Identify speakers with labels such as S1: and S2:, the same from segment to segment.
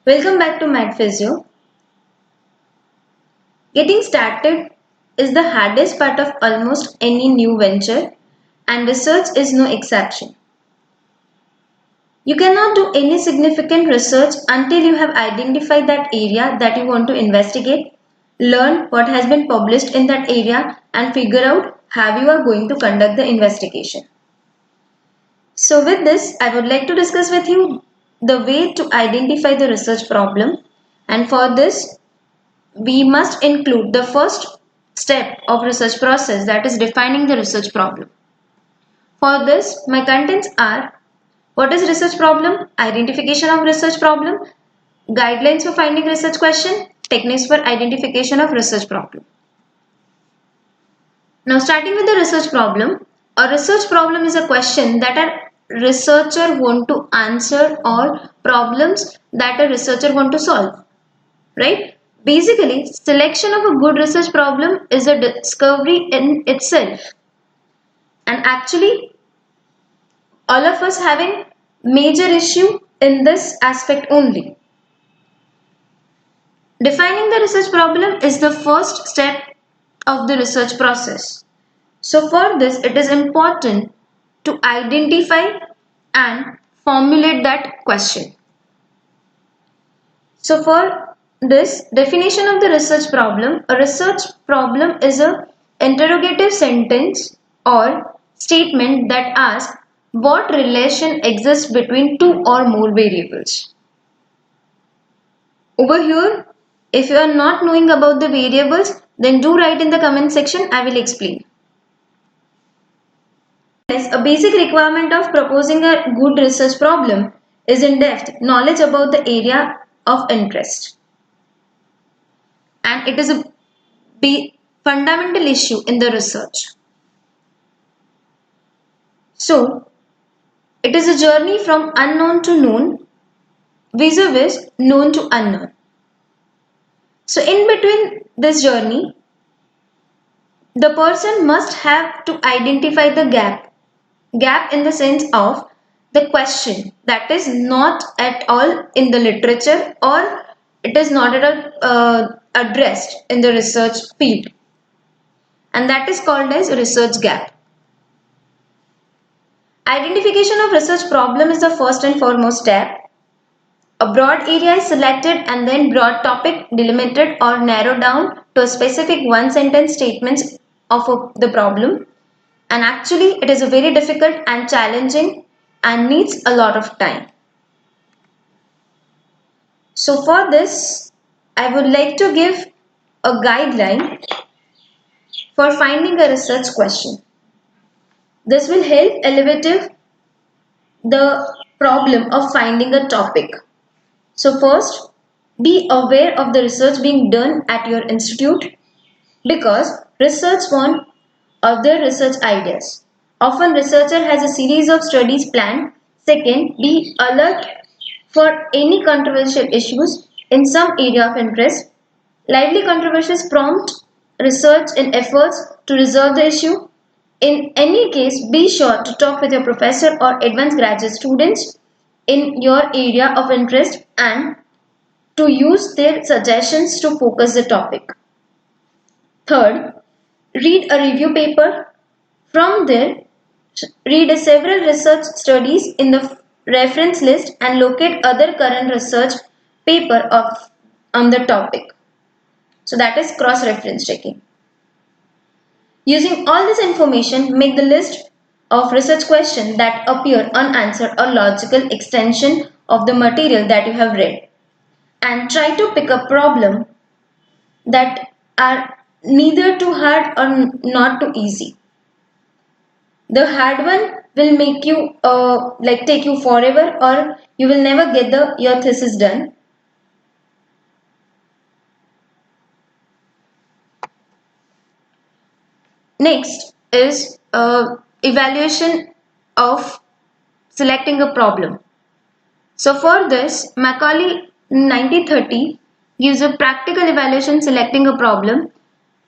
S1: Welcome back to MadPhysio. Getting started is the hardest part of almost any new venture, and research is no exception. You cannot do any significant research until you have identified that area that you want to investigate, learn what has been published in that area, and figure out how you are going to conduct the investigation. So with this, I would like to discuss with you the way to identify the research problem, and for this we must include the first step of research process, that is defining the research problem. For this, my contents are: what is research problem, identification of research problem, guidelines for finding research question, techniques for identification of research problem. Now starting with the research problem, a research problem is a question that a researcher want to answer or problems that a researcher want to solve, right? Basically, selection of a good research problem is a discovery in itself. And actually, all of us having major issue in this aspect only. Defining the research problem is the first step of the research process. So for this, it is important to identify and formulate that question. So for this definition of the research problem, a research problem is a interrogative sentence or statement that asks what relation exists between two or more variables. Over here, if you are not knowing about the variables, then do write in the comment section, I will explain. A basic requirement of proposing a good research problem is in-depth knowledge about the area of interest. And it is a fundamental issue in the research. So, it is a journey from unknown to known, vis-a-vis known to unknown. So, in between this journey, the person must have to identify the gap in the sense of the question that is not at all in the literature or it is not at all addressed in the research field, and that is called as research gap. Identification of research problem is the first and foremost step. A broad area is selected and then broad topic delimited or narrowed down to a specific one sentence statements of the problem, and actually it is a very difficult and challenging and needs a lot of time. So for this, I would like to give a guideline for finding a research question. This will help elevate the problem of finding a topic. So first, be aware of the research being done at your institute, because research want other research ideas. Often researcher has a series of studies planned. Second, be alert for any controversial issues in some area of interest. Lively controversies prompt research in efforts to resolve the issue. In any case, be sure to talk with your professor or advanced graduate students in your area of interest and to use their suggestions to focus the topic. Third, read a review paper. From there, read several research studies in the reference list and locate other current research paper on the topic. So that is cross-reference checking. Using all this information, make the list of research questions that appear unanswered or logical extension of the material that you have read, and try to pick a problem that are neither too hard or not too easy. The hard one will make you take you forever, or you will never get your thesis done. Next is evaluation of selecting a problem. So for this, Macaulay 1930 gives a practical evaluation selecting a problem.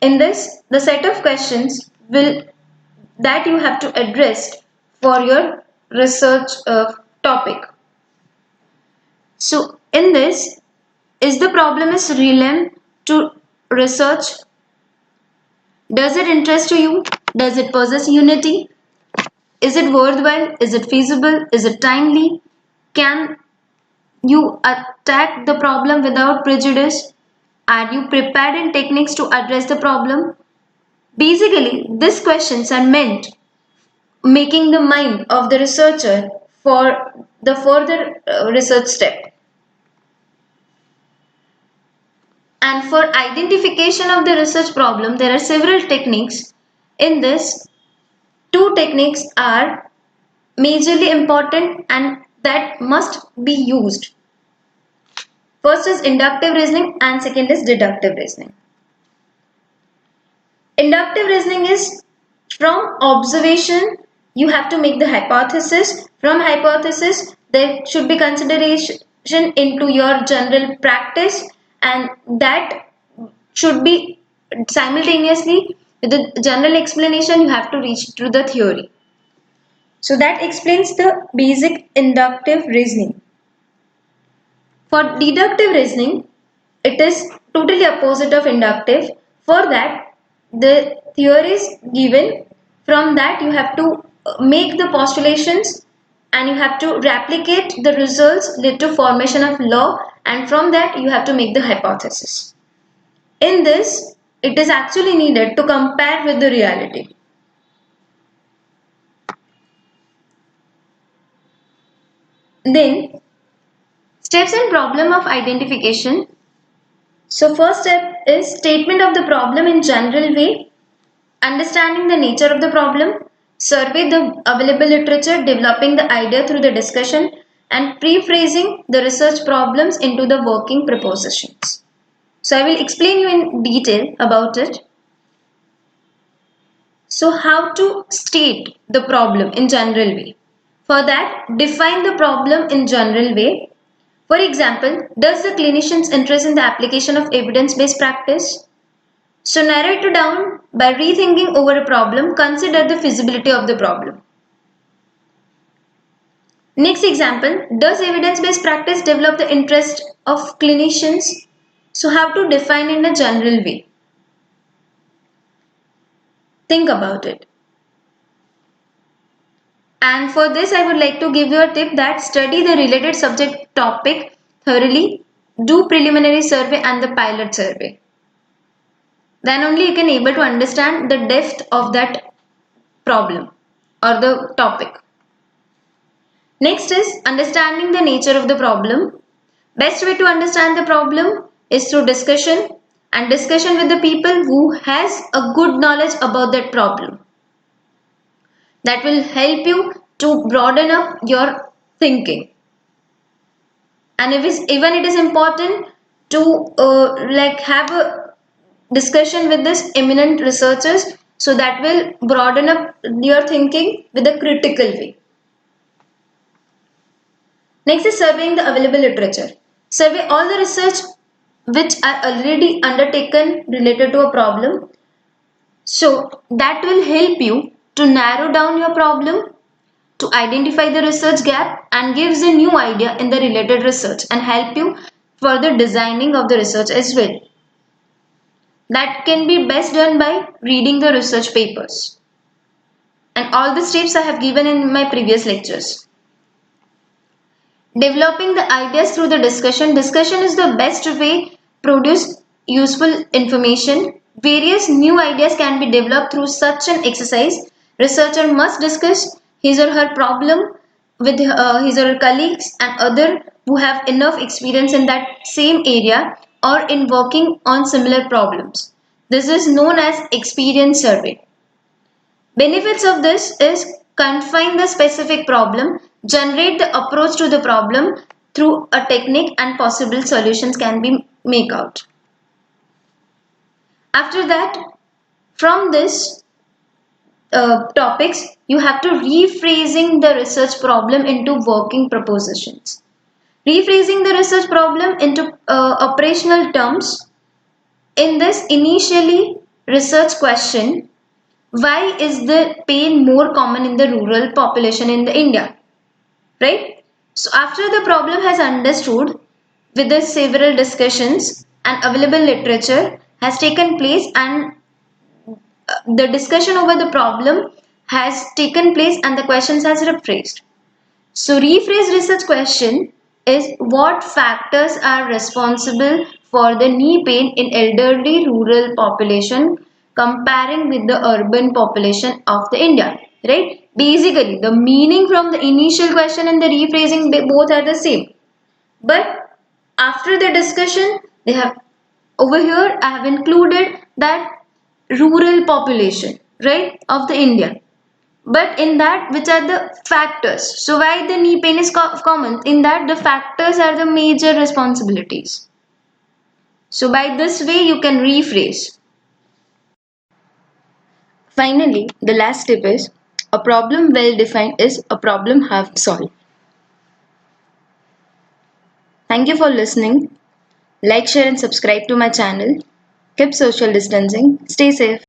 S1: In this, the set of questions that you have to address for your research topic. So in this, Is the problem is relevant to research? Does it interest to you? Does it possess unity? Is it worthwhile? Is it feasible? Is it timely? Can you attack the problem without prejudice? Are you prepared in techniques to address the problem? Basically, these questions are meant making the mind of the researcher for the further research step. And for identification of the research problem, there are several techniques. In this, two techniques are majorly important and that must be used. First is inductive reasoning and second is deductive reasoning. Inductive reasoning is from observation you have to make the hypothesis. From hypothesis there should be consideration into your general practice and that should be simultaneously with the general explanation you have to reach to the theory. So that explains the basic inductive reasoning. For deductive reasoning, it is totally opposite of inductive. For that, the theory is given. From that, you have to make the postulations and you have to replicate the results lead to formation of law and from that you have to make the hypothesis. In this, it is actually needed to compare with the reality. Then, steps in problem of identification. So first step is statement of the problem in general way, understanding the nature of the problem, survey the available literature, developing the idea through the discussion and pre-phrasing the research problems into the working propositions. So I will explain you in detail about it. So how to state the problem in general way. For that, define the problem in general way. For example, does the clinician's interest in the application of evidence-based practice? So narrow it down by rethinking over a problem, consider the feasibility of the problem. Next example, does evidence-based practice develop the interest of clinicians? So how to define in a general way. Think about it. And for this, I would like to give you a tip that study the related subject topic thoroughly, do preliminary survey and the pilot survey. Then only you can able to understand the depth of that problem or the topic. Next is understanding the nature of the problem. Best way to understand the problem is through discussion and discussion with the people who has a good knowledge about that problem. That will help you to broaden up your thinking. And even it is important to have a discussion with this eminent researchers, so that will broaden up your thinking with a critical way. Next is surveying the available literature. Survey all the research which are already undertaken related to a problem. So that will help you to narrow down your problem, to identify the research gap and gives a new idea in the related research and help you for the designing of the research as well. That can be best done by reading the research papers. And all the steps I have given in my previous lectures. Developing the ideas through the discussion. Discussion is the best way produce useful information. Various new ideas can be developed through such an exercise. Researcher must discuss his or her problem with his or her colleagues and other who have enough experience in that same area or in working on similar problems. This is known as experience survey. Benefits of this is confine the specific problem, generate the approach to the problem through a technique and possible solutions can be made out. After that, from this topics, you have to rephrasing the research problem into working propositions. Rephrasing the research problem into operational terms. In this initially research question, why is the pain more common in the rural population in the India? Right? So after the problem has understood, with the several discussions and available literature has taken place, and the discussion over the problem has taken place and the questions has rephrased. So rephrase research question is what factors are responsible for the knee pain in elderly rural population comparing with the urban population of the India, right? Basically the meaning from the initial question and the rephrasing both are the same, but after the discussion they have over here I have included that rural population, right, of the India, but in that which are the factors. So why the knee pain is common, in that the factors are the major responsibilities. So by this way you can rephrase. Finally, the last tip is a problem well defined is a problem half solved. Thank you for listening. Like, share and subscribe to my channel. Keep social distancing. Stay safe.